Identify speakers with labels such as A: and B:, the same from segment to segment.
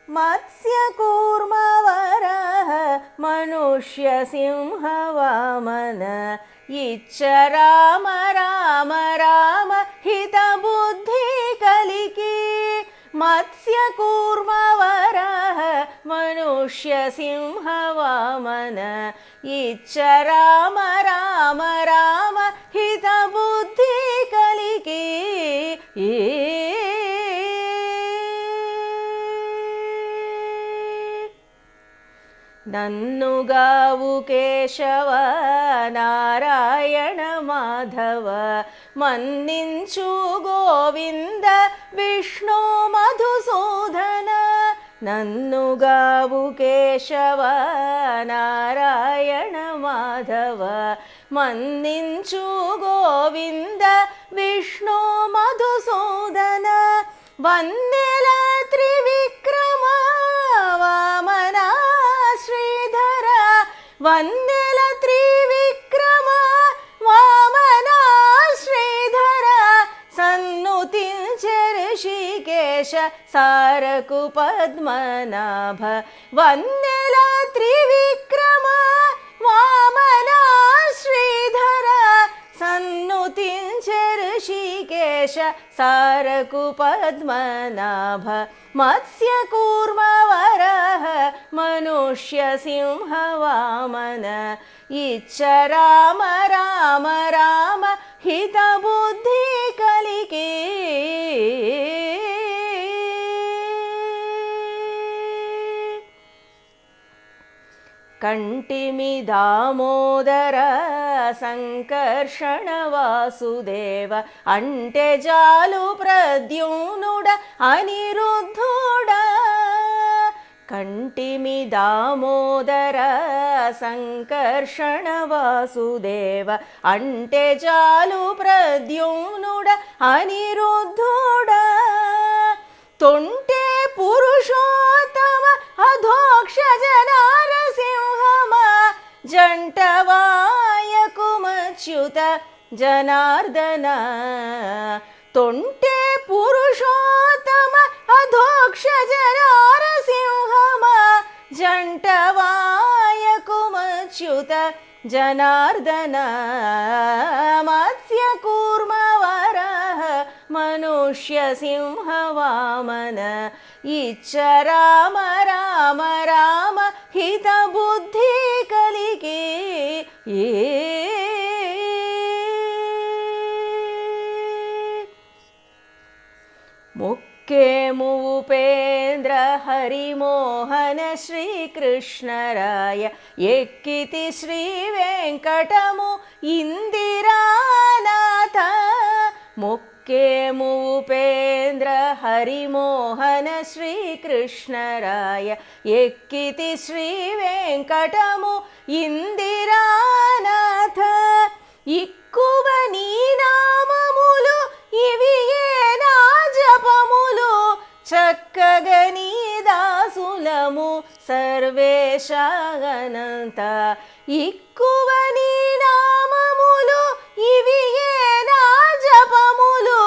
A: मत्स्य कूर्म वराह मनुष्य सिंह वामन इच्छ राम राम राम हित बुद्धि कलिके मत्स्य कूर्म वराह मनुष्य सिंह वामन इच्छ राम राम राम हित बुद्धि कलिके नन्नुगावु केशव नारायण माधव मन्निंचु गोविंद विष्णु मधुसूदन नन्नुगावु केशव नारायण माधव मन्निंचु गोविंद विष्णु मधुसूदन वन्देल त्रिविक्रम वामन श्रीधर वन्देल त्रिविक्रम वामन श्रीधर सन्नुतिंचे ऋषिकेश सारकु पद्मनाभ वन्देल त्रिविक्रम वामन श्रीधर सन्नुतिंचे ऋषिकेश सारकु पद्मनाभ मत्स्य कूर्म वराह मनुष्य सिंह वामन इच्छ राम राम राम हित बुद्धि कलिके कंटिमि दामोदर संकर्षण वासुदेव अंटे जालु प्रद्युम्नुड अनिरुद्धुड कंटिमि दामोदर संकर्षण वासुदेव अंटे जालु प्रद्युम्नुड अनिरुद्धुड तोंटे पुरुषोत्तम अधोक्षज नारसिंहम जंटवायकुमच्युत जनार्दन तोंटे पुरुषोत्तम अधोक्षज नारसिंहम जंटवायकुमच्युत जनार्दन मत्स्य कूर्म वराह मनुष्य सिंह वामन इच्छ राम राम राम हित बुद्धि कलिके मुक्के मूपेन्द्र हरिमोहन श्रीकृष्णराय एक्किति श्री वेंकटमु इंदिरानाथ मुक्के मूपेन्द्र हरिमोहन श्रीकृष्णराय एक्किति श्री वेंकटमु इंदिरानाथ इक्कुव नी नाममुलु इविये ना जपमुलु चक्कग नी दासुलमु सर्वेश अनंत इक्कुव नी नाममुलु इविये ना जपमुलु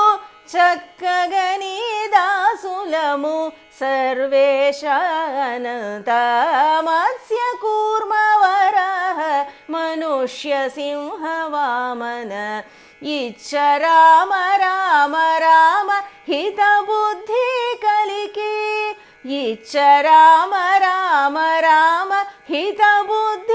A: चक्कग नी दासुलमु सर्वेश अनंत मत्स्य कूर्म वराह मनुष्य सिंह वामन इच्छ राम राम राम हित बुद्धि कलिके इच्छ राम राम राम हित बुद्धि